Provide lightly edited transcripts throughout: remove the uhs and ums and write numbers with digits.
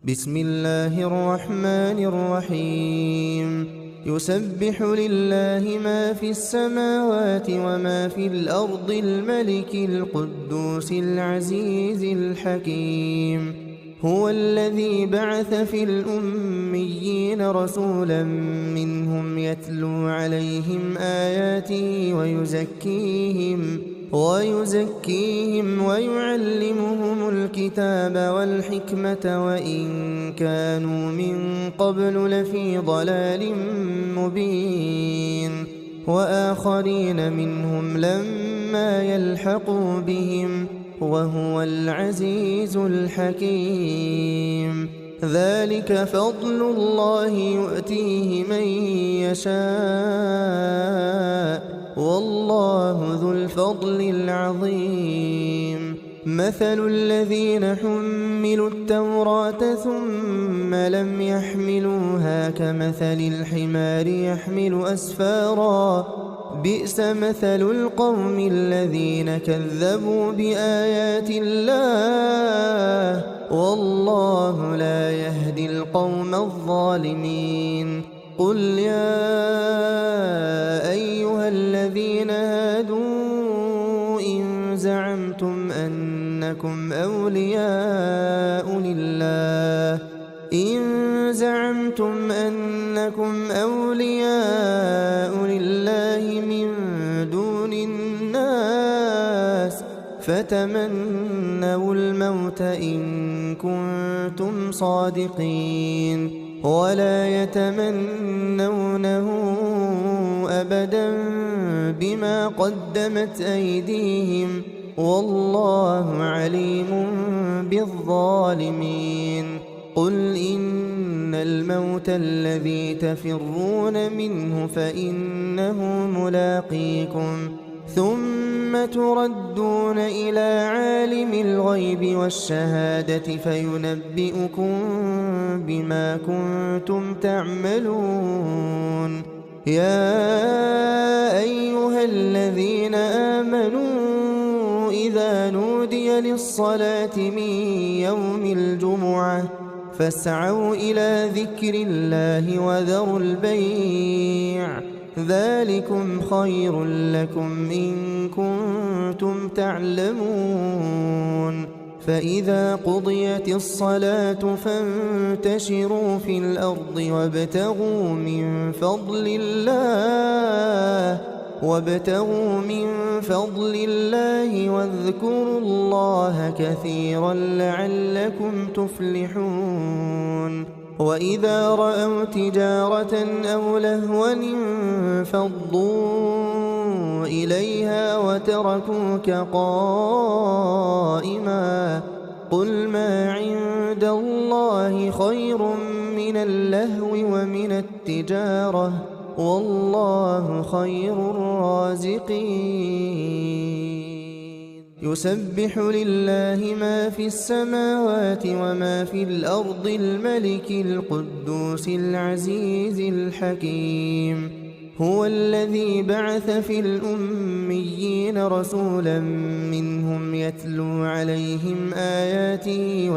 بسم الله الرحمن الرحيم يسبح لله ما في السماوات وما في الأرض الملك القدوس العزيز الحكيم هو الذي بعث في الأميين رسولا منهم يتلو عليهم آياته ويزكيهم ويعلمهم الكتاب والحكمة وإن كانوا من قبل لفي ضلال مبين وآخرين منهم لما يلحقوا بهم وهو العزيز الحكيم ذلك فضل الله يؤتيه من يشاء والله ذو الفضل العظيم مثل الذين حملوا التوراة ثم لم يحملوها كمثل الحمار يحمل أسفارا بئس مثل القوم الذين كذبوا بآيات الله والله لا يهدي القوم الظالمين قل يا أيها الذين هادوا إن زعمتم أنكم أولياء لله من دون الناس فتمنوا الموت إن كنتم صادقين ولا يتمنونه أبدا بما قدمت أيديهم والله عليم بالظالمين قل إن الموت الذي تفرون منه فإنه ملاقيكم ثم تردون إلى عالم الغيب والشهادة فينبئكم بما كنتم تعملون يا أيها الذين آمنوا إذا نودي للصلاة من يوم الجمعة فاسعوا إلى ذكر الله وذروا البيع ذلكم خير لكم إن كنتم تعلمون فإذا قضيت الصلاة فانتشروا في الأرض وابتغوا من فضل الله واذكروا الله كثيرا لعلكم تفلحون وإذا رأوا تجارة أو لهوا انفضوا إليها وتركوك قائما قل ما عند الله خير من اللهو ومن التجارة والله خير الرازقين يسبح لله ما في السماوات وما في الأرض الملك القدوس العزيز الحكيم هو الذي بعث في الأميين رسولا منهم يتلو عليهم آياته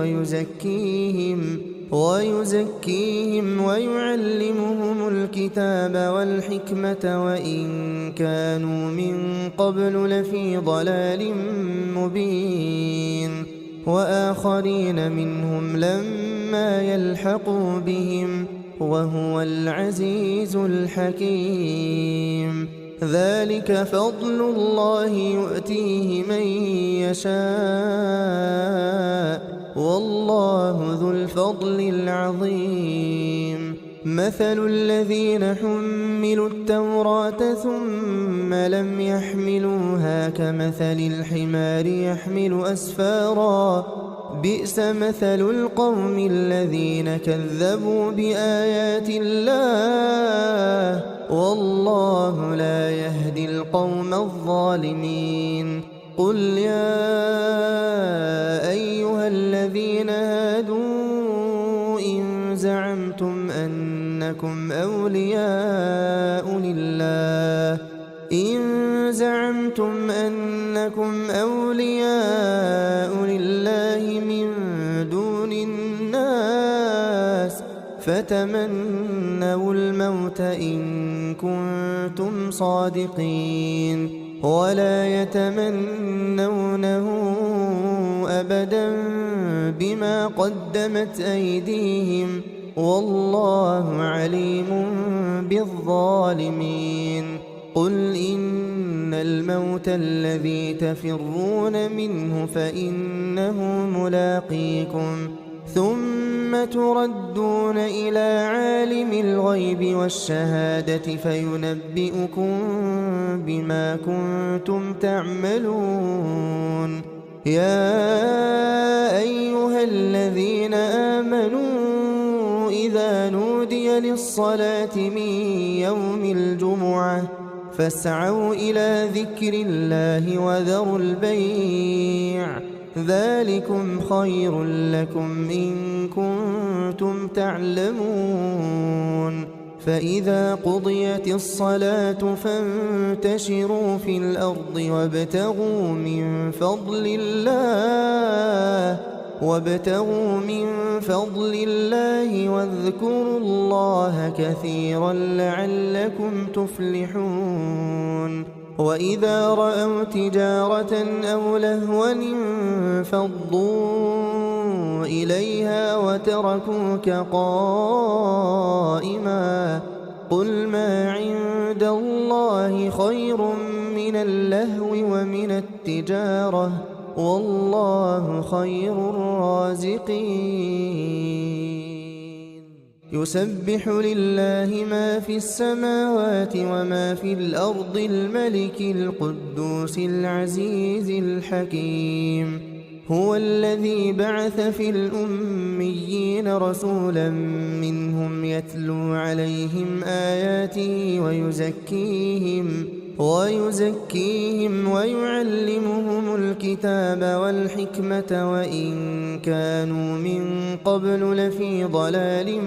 ويزكيهم ويعلمهم الكتاب والحكمة وإن كانوا من قبل لفي ضلال مبين وآخرين منهم لما يلحقوا بهم وهو العزيز الحكيم ذلك فضل الله يؤتيه من يشاء والله ذو الفضل العظيم مثل الذين حملوا التوراة ثم لم يحملوها كمثل الحمار يحمل أسفارا بئس مثل القوم الذين كذبوا بآيات الله والله لا يهدي القوم الظالمين قل يا أيها الذين هادوا إن زعمتم أنكم أولياء لله من دون الناس فتمنوا الموت إن كنتم صادقين ولا يتمنونه أبدا بما قدمت أيديهم والله عليم بالظالمين. قل إن الموت الذي تفرون منه فإنه ملاقيكم ثم تردون إلى عالم الغيب والشهادة فينبئكم بما كنتم تعملون. يا أيها الذين آمنوا إذا نودي للصلاة من يوم الجمعة فاسعوا إلى ذكر الله وذروا البيع ذلكم خير لكم إن كنتم تعلمون. فإذا قضيت الصلاة فانتشروا في الأرض وابتغوا من فضل الله واذكروا الله كثيرا لعلكم تفلحون. وإذا رأوا تجارة أو لهوا انفضوا إليها وتركوك قائما قل ما عند الله خير من اللهو ومن التجارة والله خير الرازقين. يسبح لله ما في السماوات وما في الأرض الملك القدوس العزيز الحكيم. هو الذي بعث في الأميين رسولا منهم يتلو عليهم آياته ويزكيهم ويعلمهم الكتاب والحكمة وإن كانوا من قبل لفي ضلال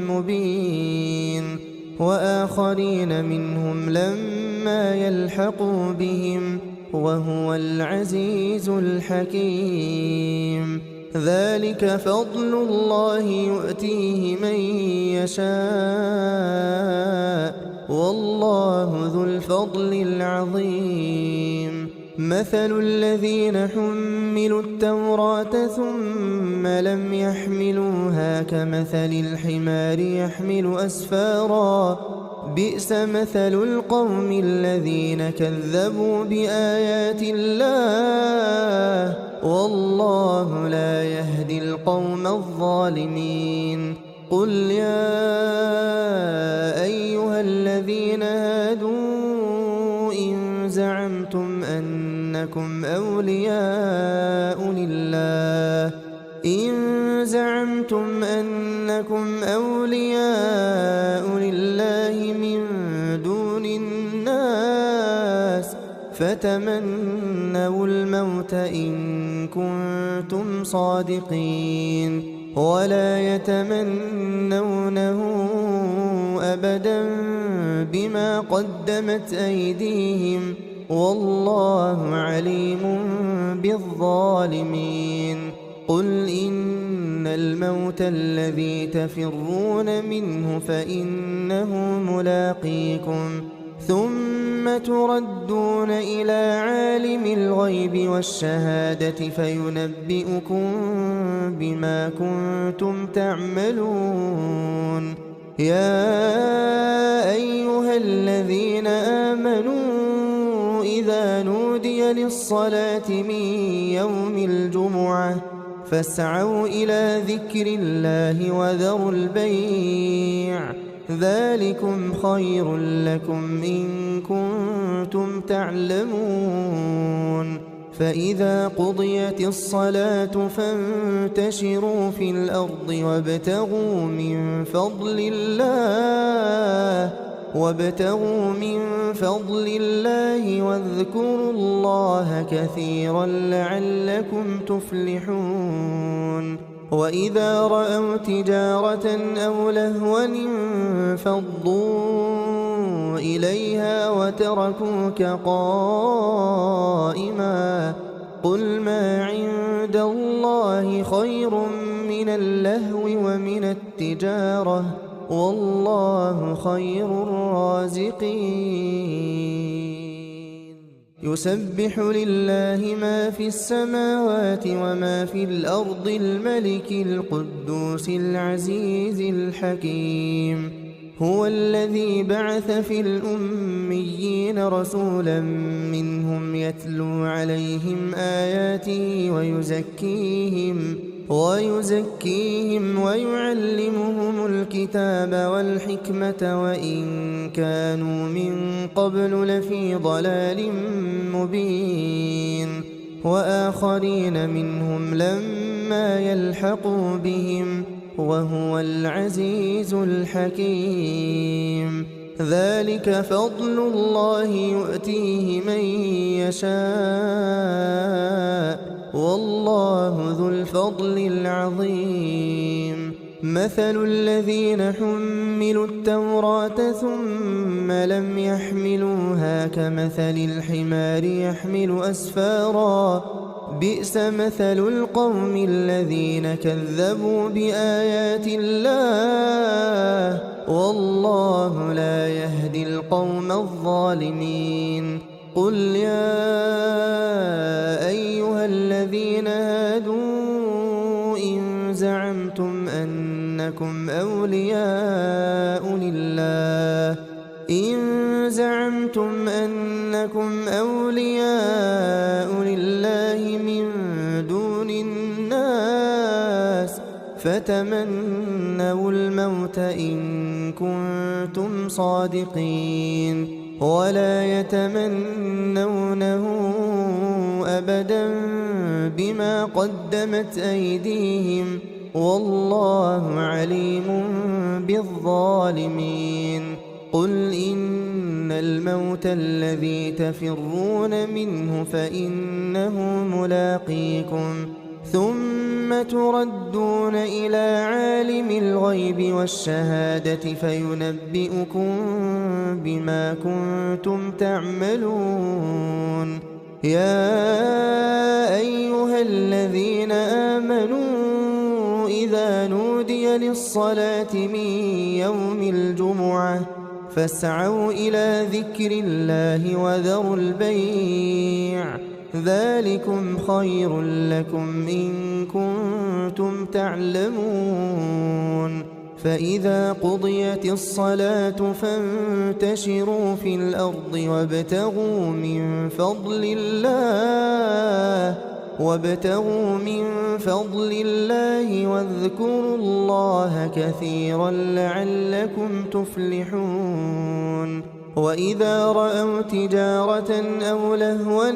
مبين. وآخرين منهم لما يلحقوا بهم وهو العزيز الحكيم. ذلك فضل الله يؤتيه من يشاء والله ذو الفضل العظيم. مثل الذين حملوا التوراة ثم لم يحملوها كمثل الحمار يحمل أسفارا بئس مثل القوم الذين كذبوا بآيات الله والله لا يهدي القوم الظالمين. قل يا أيها الذين هادوا إن زعمتم أنكم أولياء لله من دون الناس فتمنوا الموت إن كنتم صادقين ولا يتمنونه أبدا بما قدمت أيديهم والله عليم بالظالمين. قل إن الموت الذي تفرون منه فإنه ملاقيكم ثم تردون إلى عالم الغيب والشهادة فينبئكم بما كنتم تعملون. يا أيها الذين آمنوا إذا نودي للصلاة من يوم الجمعة فاسعوا إلى ذكر الله وذروا البيع ذلكم خير لكم إن كنتم تعلمون. فإذا قضيت الصلاة فانتشروا في الأرض وابتغوا من فضل الله واذكروا الله كثيرا لعلكم تفلحون. وإذا رأوا تجارة أو لهوا انفضوا إليها وتركوك قائما قل ما عند الله خير من من اللهو ومن التجارة والله خير الرازقين يسبح لله ما في السماوات وما في الأرض الملك القدوس العزيز الحكيم هو الذي بعث في الأميين رسولا منهم يتلو عليهم آياته ويزكيهم ويعلمهم الكتاب والحكمة وإن كانوا من قبل لفي ضلال مبين وآخرين منهم لما يلحقوا بهم وهو العزيز الحكيم ذلك فضل الله يؤتيه من يشاء والله ذو الفضل العظيم مثل الذين حملوا التوراة ثم لم يحملوها كمثل الحمار يحمل أسفارا بئس مثل القوم الذين كذبوا بآيات الله والله لا يهدي القوم الظالمين قل يا أيها الذين هادوا إن زعمتم أنكم أولياء لله من دون الناس فتمنوا الموت إن كنتم صادقين ولا يتمنونه أبدا بما قدمت أيديهم والله عليم بالظالمين قل إن الموت الذي تفرون منه فإنه ملاقيكم ثم تردون إلى عالم الغيب والشهادة فينبئكم بما كنتم تعملون يا أيها الذين آمنوا إذا نودي للصلاة من يوم الجمعة فاسعوا إلى ذكر الله وذروا البيع ذلكم خير لكم إن كنتم تعلمون فإذا قضيت الصلاة فانتشروا في الأرض وابتغوا من فضل الله واذكروا الله كثيرا لعلكم تفلحون وإذا رأوا تجارة أو لهوا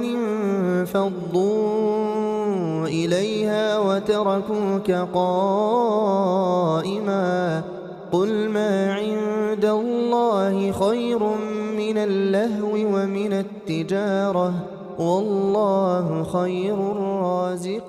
انفضوا إليها وتركوك قائما قل ما عند الله خير من اللهو ومن التجارة والله خير الرازقين